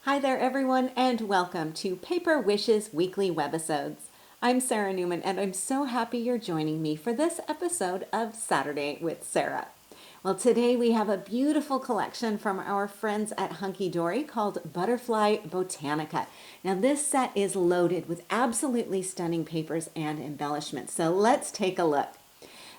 Hi there everyone and welcome to Paper Wishes Weekly Webisodes. I'm Sarah Newman and I'm so happy you're joining me for this episode of Saturday with Sara. Well, today we have a beautiful collection from our friends at Hunkydory called Butterfly Botanica. Now this set is loaded with absolutely stunning papers and embellishments, so let's take a look.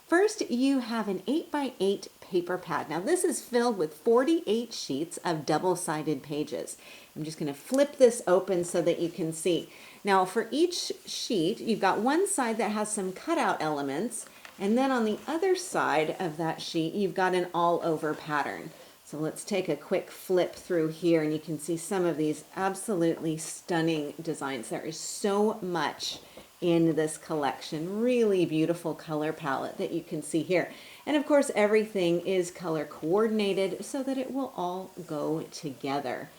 First, you have an 8x8 paper pad. Now this is filled with 48 sheets of double-sided pages. I'm just going to flip this open so that you can see. Now for each sheet, you've got one side that has some cutout elements, and then on the other side of that sheet, you've got an all-over pattern. So let's take a quick flip through here and you can see some of these absolutely stunning designs. There is so much in this collection. Really beautiful color palette that you can see here. And of course, everything is color coordinated so that it will all go together.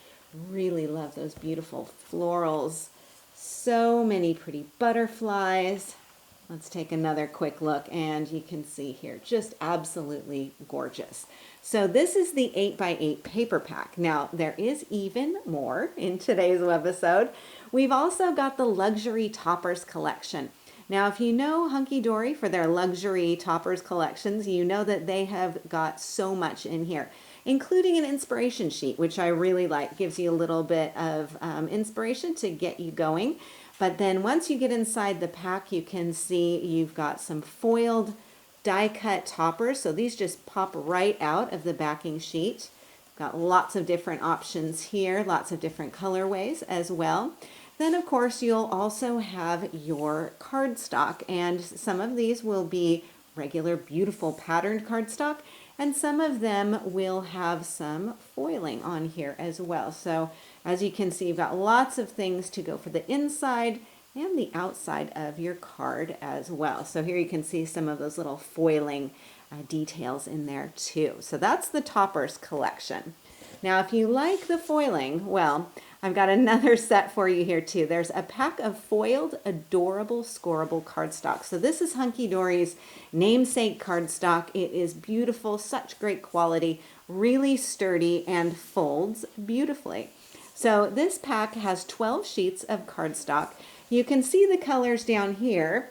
Really love those beautiful florals. So many pretty butterflies. Let's take another quick look and you can see here, just absolutely gorgeous. So this is the 8x8 paper pack. Now there is even more in today's webisode. We've also got the luxury toppers collection. Now if you know Hunkydory for their luxury toppers collections, you know that they have got so much in here, including an inspiration sheet, which I really like. Gives you a little bit of inspiration to get you going. But then once you get inside the pack, you can see you've got some foiled die cut toppers. So these just pop right out of the backing sheet. Got lots of different options here, lots of different colorways as well. Then of course you'll also have your cardstock, and some of these will be regular beautiful patterned cardstock, and some of them will have some foiling on here as well. So as you can see, you've got lots of things to go for the inside and the outside of your card as well. So here you can see some of those little foiling details in there too. So that's the toppers collection. Now if you like the foiling, well, I've got another set for you here too. There's a pack of foiled adorable scoreable cardstock. So this is Hunkydory's namesake cardstock. It is beautiful, such great quality, really sturdy, and folds beautifully. So this pack has 12 sheets of cardstock. You can see the colors down here,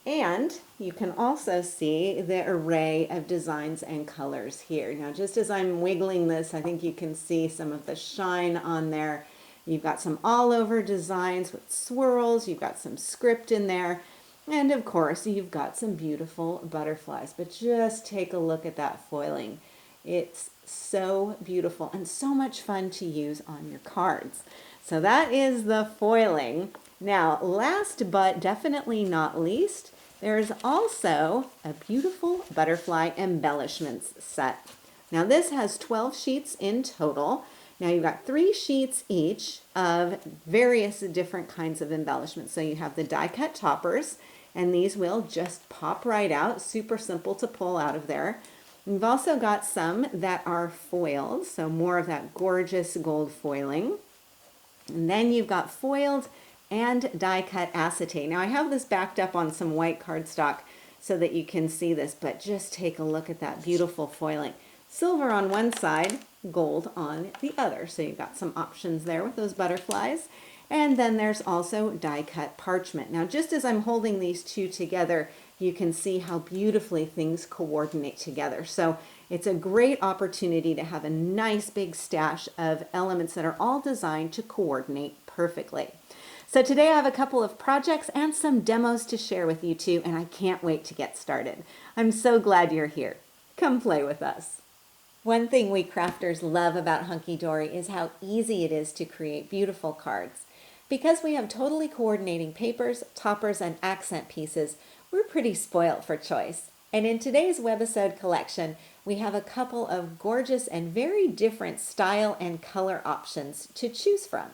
and you can also see the array of designs and colors here. Now just as I'm wiggling this, I think you can see some of the shine on there. You've got some all over designs with swirls, you've got some script in there, and of course you've got some beautiful butterflies. But just take a look at that foiling. It's so beautiful and so much fun to use on your cards. So that is the foiling. Now, last but definitely not least, there's also a beautiful butterfly embellishments set. Now this has 12 sheets in total. Now you've got 3 sheets each of various different kinds of embellishments. So you have the die cut toppers, and these will just pop right out, super simple to pull out of there. We've also got some that are foiled, so more of that gorgeous gold foiling. And then you've got foiled and die cut acetate. Now I have this backed up on some white cardstock so that you can see this, but just take a look at that beautiful foiling. Silver on one side, gold on the other. So you've got some options there with those butterflies. And then there's also die cut parchment. Now just as I'm holding these two together, you can see how beautifully things coordinate together. So it's a great opportunity to have a nice big stash of elements that are all designed to coordinate perfectly. So today I have a couple of projects and some demos to share with you too, and I can't wait to get started. I'm so glad you're here. Come play with us. One thing we crafters love about Hunkydory is how easy it is to create beautiful cards. Because we have totally coordinating papers, toppers, and accent pieces, we're pretty spoilt for choice. And in today's webisode collection, we have a couple of gorgeous and very different style and color options to choose from.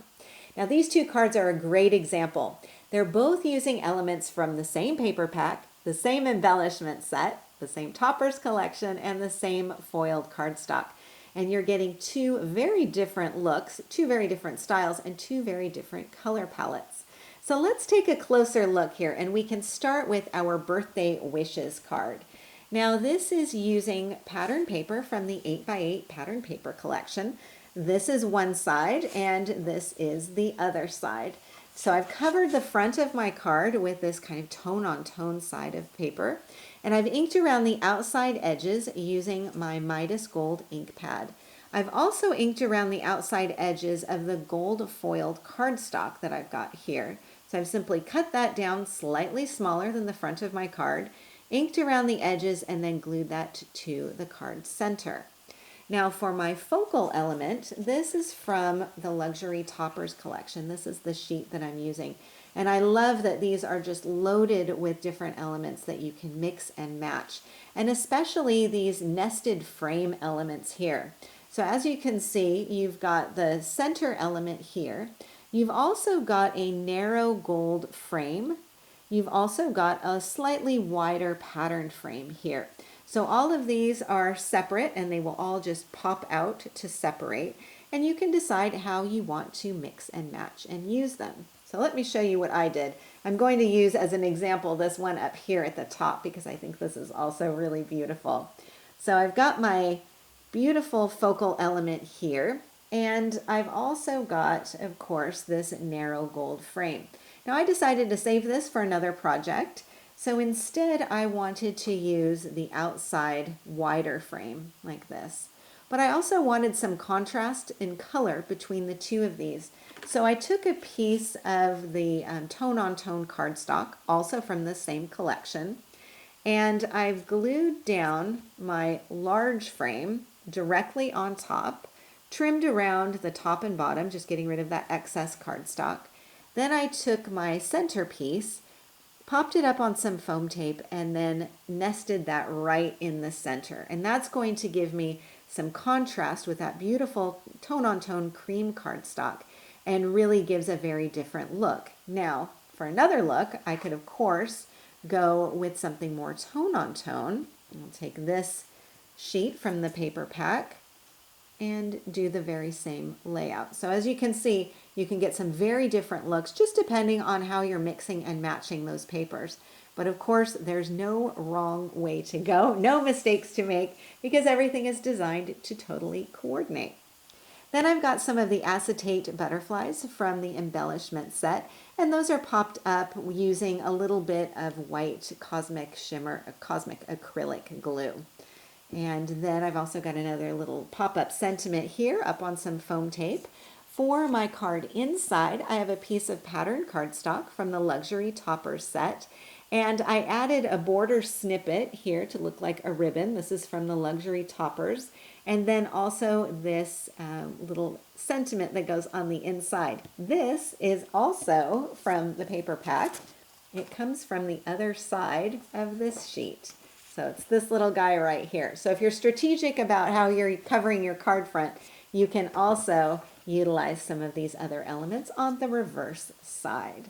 Now these two cards are a great example. They're both using elements from the same paper pack, the same embellishment set, the same toppers collection, and the same foiled cardstock. And you're getting two very different looks, two very different styles, and two very different color palettes. So let's take a closer look here, and we can start with our birthday wishes card. Now this is using pattern paper from the 8x8 pattern paper collection. This is one side and this is the other side. So I've covered the front of my card with this kind of tone-on-tone side of paper, and I've inked around the outside edges using my Midas Gold ink pad. I've also inked around the outside edges of the gold foiled cardstock that I've got here. So I've simply cut that down slightly smaller than the front of my card, inked around the edges, and then glued that to the card center. Now for my focal element, this is from the Luxury Toppers collection. This is the sheet that I'm using. And I love that these are just loaded with different elements that you can mix and match. And especially these nested frame elements here. So as you can see, you've got the center element here. You've also got a narrow gold frame. You've also got a slightly wider patterned frame here. So all of these are separate and they will all just pop out to separate, and you can decide how you want to mix and match and use them. So let me show you what I did. I'm going to use as an example this one up here at the top because I think this is also really beautiful. So I've got my beautiful focal element here, and I've also got, of course, this narrow gold frame. Now I decided to save this for another project. So instead I wanted to use the outside wider frame like this. But I also wanted some contrast in color between the two of these. So I took a piece of the tone-on-tone cardstock, also from the same collection, and I've glued down my large frame directly on top, trimmed around the top and bottom, just getting rid of that excess cardstock. Then I took my centerpiece, popped it up on some foam tape, and then nested that right in the center. And that's going to give me some contrast with that beautiful tone-on-tone cream cardstock and really gives a very different look. Now, for another look, I could, of course, go with something more tone-on-tone. I'll take this sheet from the paper pack and do the very same layout. So as you can see, you can get some very different looks just depending on how you're mixing and matching those papers. But of course, there's no wrong way to go, no mistakes to make, because everything is designed to totally coordinate. Then I've got some of the acetate butterflies from the embellishment set, and those are popped up using a little bit of white cosmic shimmer, cosmic acrylic glue. And then I've also got another little pop-up sentiment here up on some foam tape. For my card inside, I have a piece of patterned cardstock from the Luxury Toppers set, and I added a border snippet here to look like a ribbon. This is from the Luxury Toppers, and then also this little sentiment that goes on the inside. This is also from the paper pack. It comes from the other side of this sheet. So it's this little guy right here. So if you're strategic about how you're covering your card front, you can also utilize some of these other elements on the reverse side.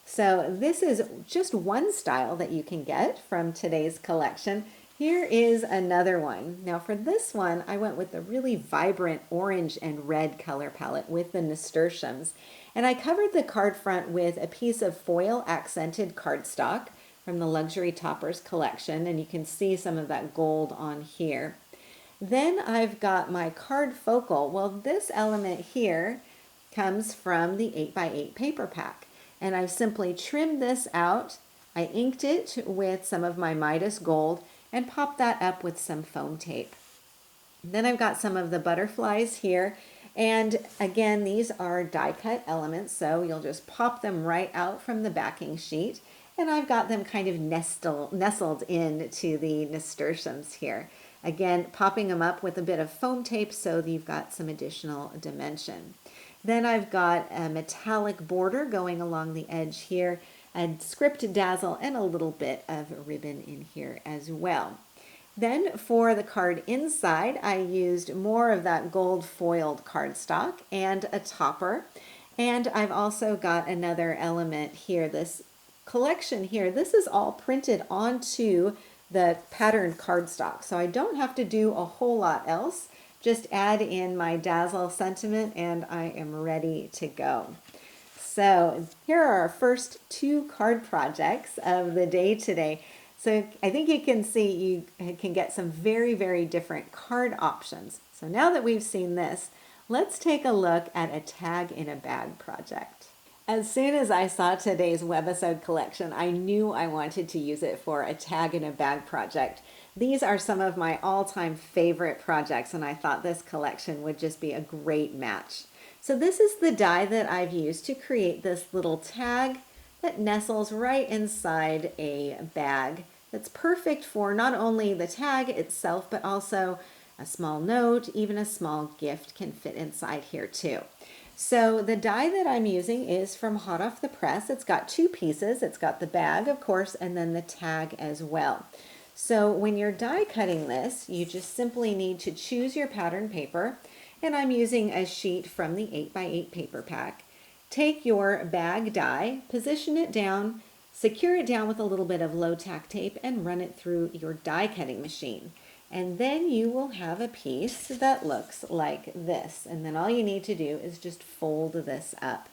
So this is just one style that you can get from today's collection. Here is another one. Now for this one, I went with the really vibrant orange and red color palette with the nasturtiums. And I covered the card front with a piece of foil accented cardstock from the Luxury Toppers collection, and you can see some of that gold on here. Then I've got my card focal. Well, this element here comes from the 8x8 paper pack, and I've simply trimmed this out. I inked it with some of my Midas Gold and popped that up with some foam tape. Then I've got some of the butterflies here, and again, these are die cut elements, so you'll just pop them right out from the backing sheet. And I've got them kind of nestled into the nasturtiums here. Again, popping them up with a bit of foam tape so that you've got some additional dimension. Then I've got a metallic border going along the edge here, a script dazzle, and a little bit of ribbon in here as well. Then for the card inside, I used more of that gold foiled cardstock and a topper. And I've also got another element here, this collection here. This is all printed onto the patterned cardstock, so I don't have to do a whole lot else. Just add in my dazzle sentiment and I am ready to go. So here are our first two card projects of the day today. So I think you can see you can get some very, very different card options. So now that we've seen this, Let's take a look at a tag in a bag project. As soon as I saw today's webisode collection, I knew I wanted to use it for a tag in a bag project. These are some of my all-time favorite projects, and I thought this collection would just be a great match. So this is the die that I've used to create this little tag that nestles right inside a bag. That's perfect for not only the tag itself, but also a small note, even a small gift can fit inside here too. So the die that I'm using is from hot off the press. It's got two pieces. It's got the bag, of course, and then the tag as well. So when you're die cutting this, you just simply need to choose your pattern paper, and I'm using a sheet from the 8x8 paper pack. Take your bag die, position it down, secure it down with a little bit of low tack tape, and run it through your die cutting machine. And then you will have a piece that looks like this. And then all you need to do is just fold this up.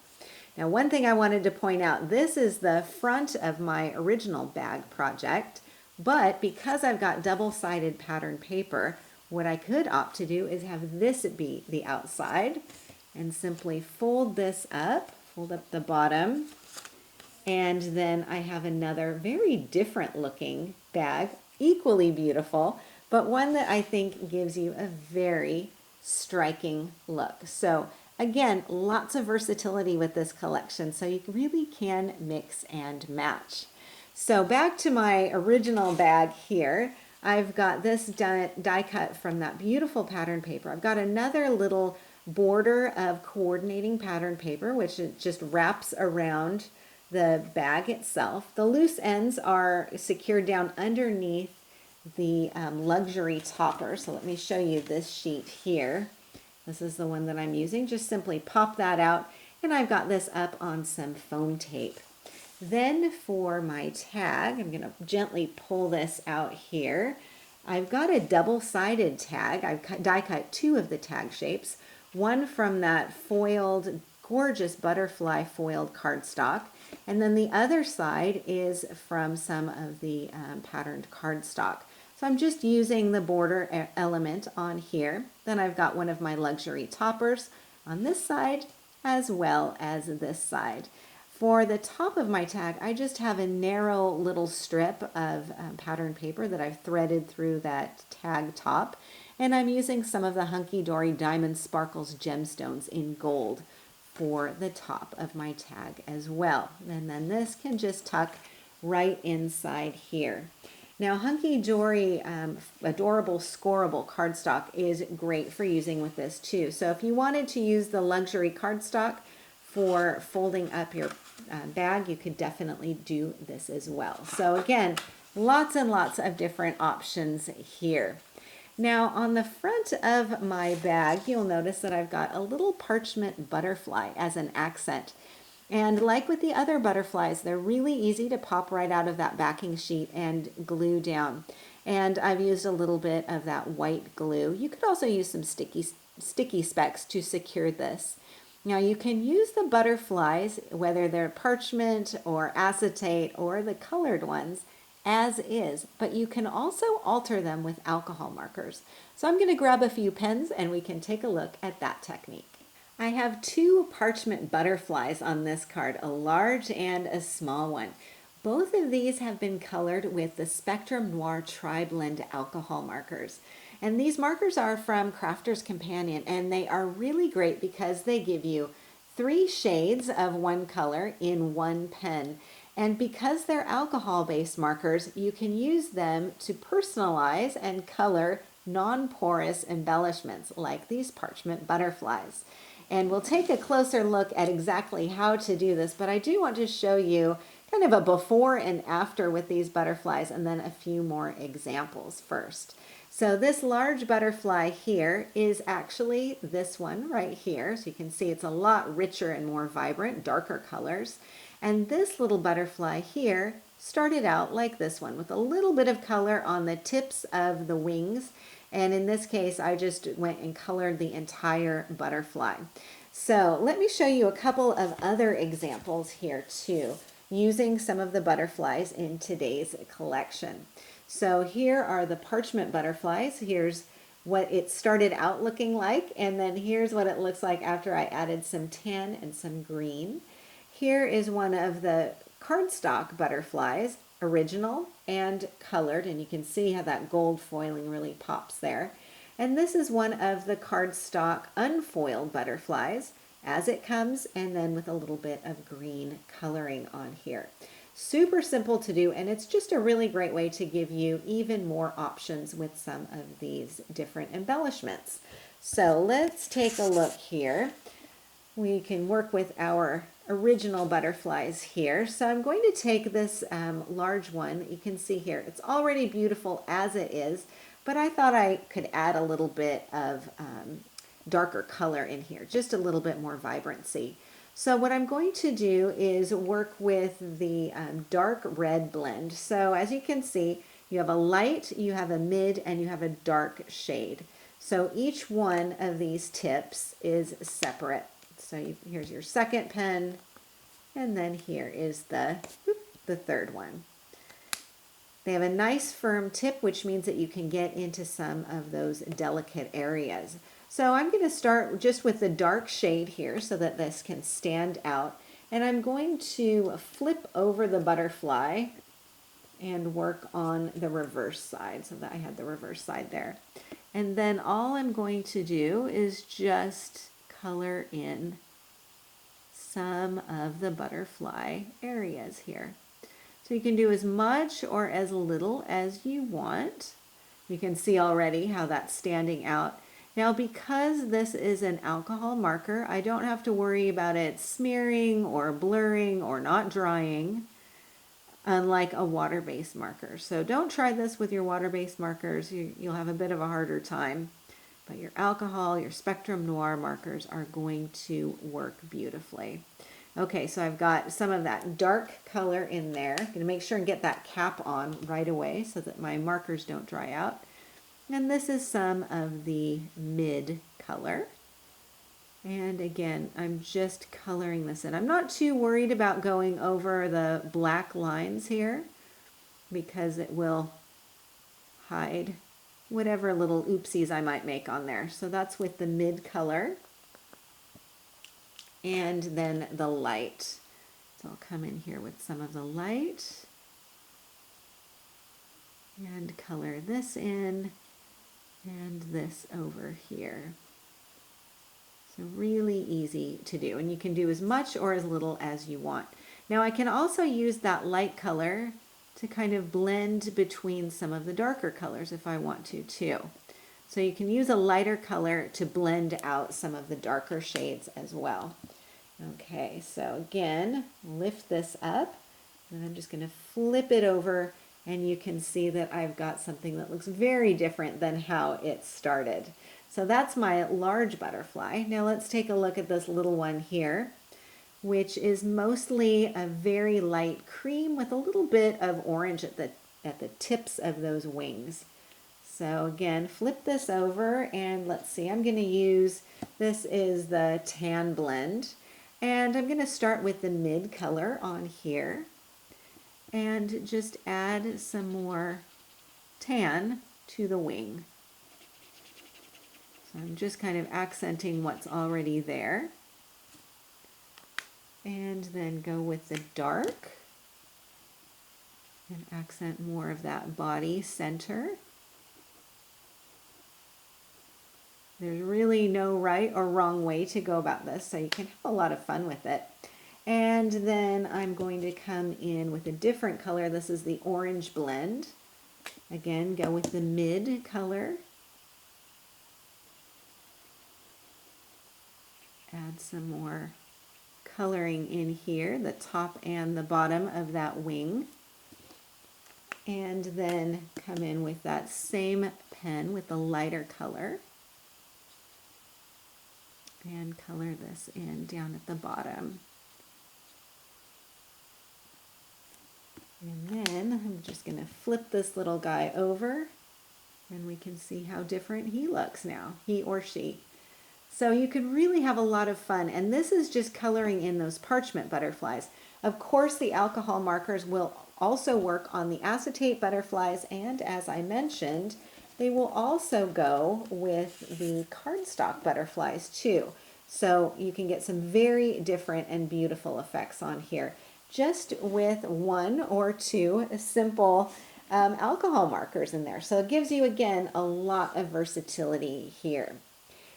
Now, one thing I wanted to point out, this is the front of my original bag project, but because I've got double-sided pattern paper, what I could opt to do is have this be the outside and simply fold this up, fold up the bottom, and then I have another very different looking bag, equally beautiful, but one that I think gives you a very striking look. So again, lots of versatility with this collection, so you really can mix and match. So back to my original bag here, I've got this die cut from that beautiful pattern paper. I've got another little border of coordinating pattern paper, which it just wraps around the bag itself. The loose ends are secured down underneath the luxury topper. So let me show you this sheet here. This is the one that I'm using. Just simply pop that out, and I've got this up on some foam tape. Then for my tag, I'm going to gently pull this out here. I've got a double-sided tag. I've die cut two of the tag shapes, one from that foiled, gorgeous butterfly foiled cardstock, and then the other side is from some of the patterned cardstock. So I'm just using the border element on here. Then I've got one of my luxury toppers on this side as well as this side. For the top of my tag, I just have a narrow little strip of pattern paper that I've threaded through that tag top, and I'm using some of the Hunkydory Diamond Sparkles Gemstones in gold for the top of my tag as well. And then this can just tuck right inside here. Now, Hunkydory Adorable Scoreable cardstock is great for using with this too. So if you wanted to use the luxury cardstock for folding up your bag, you could definitely do this as well. So again, lots and lots of different options here. Now on the front of my bag, you'll notice that I've got a little parchment butterfly as an accent. And like with the other butterflies, they're really easy to pop right out of that backing sheet and glue down. And I've used a little bit of that white glue. You could also use some sticky specks to secure this. Now you can use the butterflies, whether they're parchment or acetate or the colored ones, as is, but you can also alter them with alcohol markers. So I'm going to grab a few pens and we can take a look at that technique. I have two parchment butterflies on this card, a large and a small one. Both of these have been colored with the Spectrum Noir Tri-Blend alcohol markers. And these markers are from Crafter's Companion, and they are really great because they give you 3 shades of one color in one pen. And because they're alcohol-based markers, you can use them to personalize and color non-porous embellishments like these parchment butterflies. And we'll take a closer look at exactly how to do this, but I do want to show you kind of a before and after with these butterflies, and then a few more examples first. So this large butterfly here is actually this one right here. So you can see it's a lot richer and more vibrant, darker colors. And this little butterfly here started out like this one with a little bit of color on the tips of the wings. And in this case, I just went and colored the entire butterfly. So let me show you a couple of other examples here too, using some of the butterflies in today's collection. So here are the parchment butterflies. Here's what it started out looking like, and then here's what it looks like after I added some tan and some green. Here is one of the cardstock butterflies, original and colored, and you can see how that gold foiling really pops there. And this is one of the cardstock unfoiled butterflies as it comes, and then with a little bit of green coloring on here. Super simple to do, and it's just a really great way to give you even more options with some of these different embellishments. So let's take a look here. We can work with our original butterflies here. So I'm going to take this large one. You can see here, it's already beautiful as it is, but I thought I could add a little bit of darker color in here, just a little bit more vibrancy. So what I'm going to do is work with the dark red blend. So as you can see, you have a light, you have a mid, and you have a dark shade. So each one of these tips is separate. So here's your second pen, and then here is the third one. They have a nice firm tip, which means that you can get into some of those delicate areas. So I'm going to start just with the dark shade here so that this can stand out. And I'm going to flip over the butterfly and work on the reverse side so that I had the reverse side there. And then all I'm going to do is just color in some of the butterfly areas here. So you can do as much or as little as you want. You can see already how that's standing out. Now, because this is an alcohol marker, I don't have to worry about it smearing or blurring or not drying, unlike a water-based marker. So don't try this with your water-based markers. You'll have a bit of a harder time. But your alcohol, your Spectrum Noir markers are going to work beautifully. Okay, so I've got some of that dark color in there. I'm going to make sure and get that cap on right away so that my markers don't dry out. And this is some of the mid color. And again, I'm just coloring this in. I'm not too worried about going over the black lines here because it will hide whatever little oopsies I might make on there. So that's with the mid color. And then the light. So I'll come in here with some of the light and color this in and this over here. So really easy to do, and you can do as much or as little as you want. Now I can also use that light color to kind of blend between some of the darker colors if I want to too. So you can use a lighter color to blend out some of the darker shades as well. Okay, so again, lift this up, and I'm just going to flip it over, and you can see that I've got something that looks very different than how it started. So that's my large butterfly. Now let's take a look at this little one here, which is mostly a very light cream with a little bit of orange at the tips of those wings. So again, flip this over, and let's see, I'm going to use, this is the tan blend, and I'm going to start with the mid color on here and just add some more tan to the wing. So I'm just kind of accenting what's already there. And then go with the dark and accent more of that body center. There's really no right or wrong way to go about this, so you can have a lot of fun with it. And then I'm going to come in with a different color. This is the orange blend. Again, go with the mid color. Add some more coloring in here, the top and the bottom of that wing. And then come in with that same pen with the lighter color. And color this in down at the bottom. And then I'm just going to flip this little guy over, and we can see how different he looks now, he or she. So you could really have a lot of fun, and this is just coloring in those parchment butterflies. Of course, the alcohol markers will also work on the acetate butterflies, and as I mentioned, they will also go with the cardstock butterflies too. So you can get some very different and beautiful effects on here, just with one or two simple alcohol markers in there. So it gives you, again, a lot of versatility here.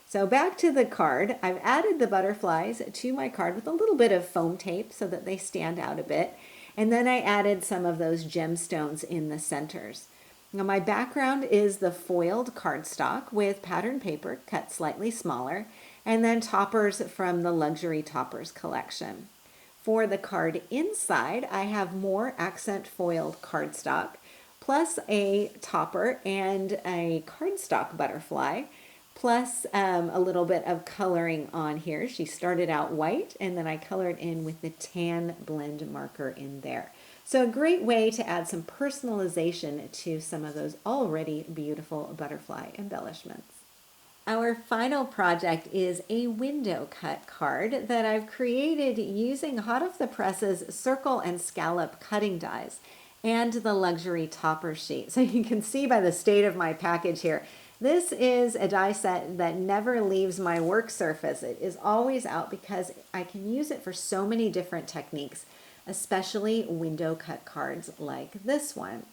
So back to the card, I've added the butterflies to my card with a little bit of foam tape so that they stand out a bit. And then I added some of those gemstones in the centers. Now my background is the foiled cardstock with pattern paper cut slightly smaller, and then toppers from the Luxury Toppers collection. For the card inside, I have more accent foiled cardstock, plus a topper and a cardstock butterfly, plus a little bit of coloring on here. She started out white, and then I colored in with the tan blend marker in there. So a great way to add some personalization to some of those already beautiful butterfly embellishments. Our final project is a window cut card that I've created using hot off the presses circle and scallop cutting dies and the Luxury Topper sheet. So you can see by the state of my package here, this is a die set that never leaves my work surface. It is always out because I can use it for so many different techniques, especially window cut cards like this one.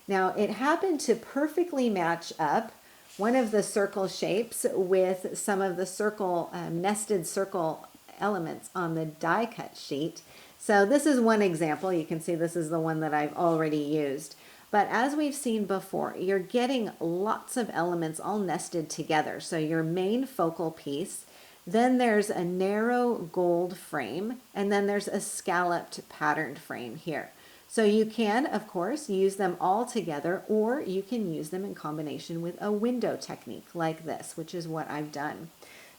Now, it happened to perfectly match up one of the circle shapes with some of the circle, nested circle elements on the die cut sheet. So this is one example. You can see this is the one that I've already used. But as we've seen before, you're getting lots of elements all nested together. So your main focal piece, then there's a narrow gold frame, and then there's a scalloped patterned frame here. So you can, of course, use them all together, or you can use them in combination with a window technique like this, which is what I've done.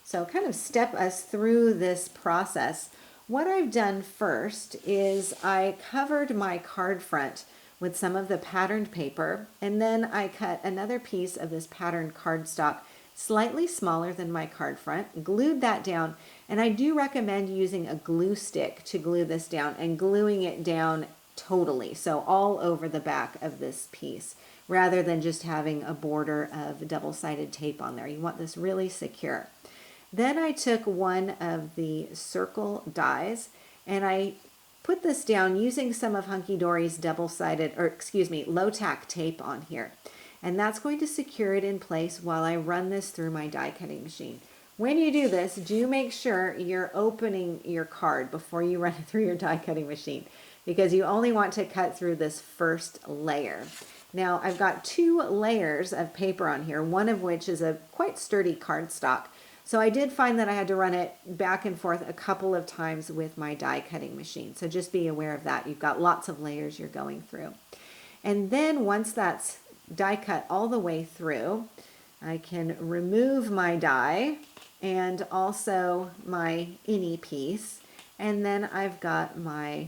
So kind of step us through this process. What I've done first is I covered my card front with some of the patterned paper, and then I cut another piece of this patterned cardstock slightly smaller than my card front, glued that down, and I do recommend using a glue stick to glue this down and gluing it down totally, so all over the back of this piece, rather than just having a border of double-sided tape on there. You want this really secure. Then I took one of the circle dies and I put this down using some of Hunkydory's low tack tape on here. And that's going to secure it in place while I run this through my die cutting machine. When you do this, do make sure you're opening your card before you run it through your die cutting machine, because you only want to cut through this first layer. Now I've got 2 layers of paper on here, one of which is a quite sturdy cardstock. So I did find that I had to run it back and forth a couple of times with my die cutting machine. So just be aware of that. You've got lots of layers you're going through. And then once that's die cut all the way through, I can remove my die and also my innie piece. And then I've got my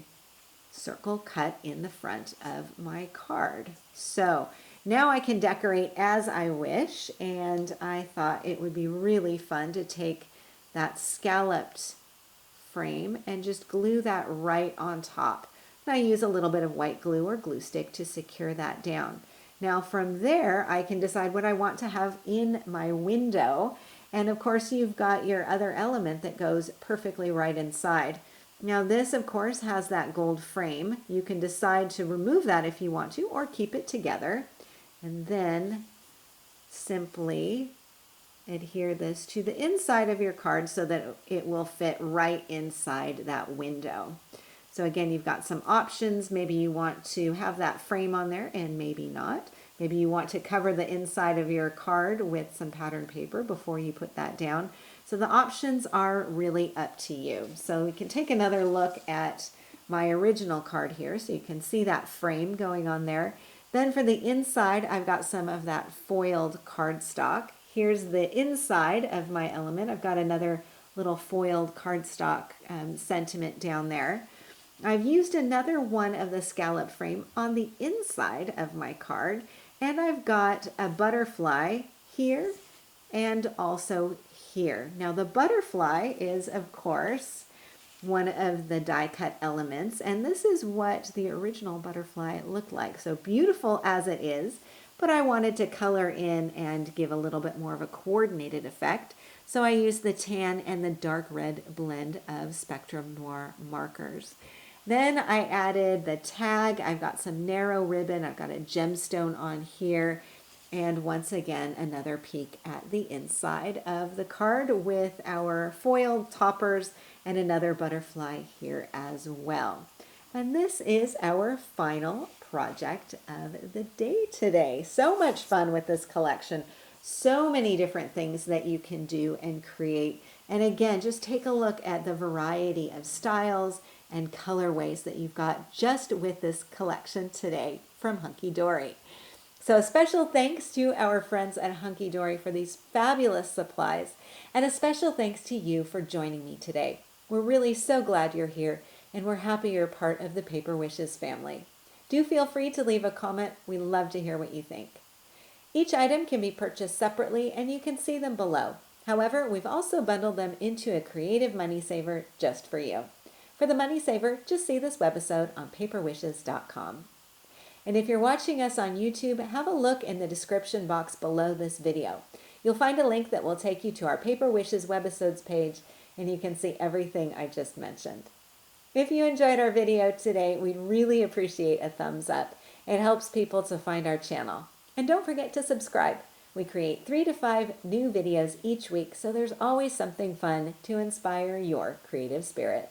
circle cut in the front of my card. So now I can decorate as I wish, and I thought it would be really fun to take that scalloped frame and just glue that right on top. And I use a little bit of white glue or glue stick to secure that down. Now from there, I can decide what I want to have in my window. And of course, you've got your other element that goes perfectly right inside. Now this, of course, has that gold frame. You can decide to remove that if you want to, or keep it together. And then simply adhere this to the inside of your card so that it will fit right inside that window. So again, you've got some options. Maybe you want to have that frame on there and maybe not. Maybe you want to cover the inside of your card with some patterned paper before you put that down. So the options are really up to you. So we can take another look at my original card here so you can see that frame going on there. Then for the inside, I've got some of that foiled cardstock. Here's the inside of my element. I've got another little foiled cardstock sentiment down there. I've used another one of the scallop frame on the inside of my card, and I've got a butterfly here and also here. Now the butterfly is, of course, one of the die cut elements, and this is what the original butterfly looked like. So beautiful as it is, but I wanted to color in and give a little bit more of a coordinated effect. So I used the tan and the dark red blend of Spectrum Noir markers. Then I added the tag. I've got some narrow ribbon. I've got a gemstone on here. And once again, another peek at the inside of the card with our foil toppers and another butterfly here as well. And this is our final project of the day today. So much fun with this collection. So many different things that you can do and create. And again, just take a look at the variety of styles and colorways that you've got just with this collection today from Hunkydory. So a special thanks to our friends at Hunkydory for these fabulous supplies, and a special thanks to you for joining me today. We're really so glad you're here, and we're happy you're part of the Paper Wishes family. Do feel free to leave a comment. We love to hear what you think. Each item can be purchased separately, and you can see them below. However, we've also bundled them into a creative money saver just for you. For the money saver, just see this webisode on paperwishes.com. And if you're watching us on YouTube, have a look in the description box below this video. You'll find a link that will take you to our Paper Wishes webisodes page, and you can see everything I just mentioned. If you enjoyed our video today, we'd really appreciate a thumbs up. It helps people to find our channel. And don't forget to subscribe. We create 3 to 5 new videos each week, so there's always something fun to inspire your creative spirit.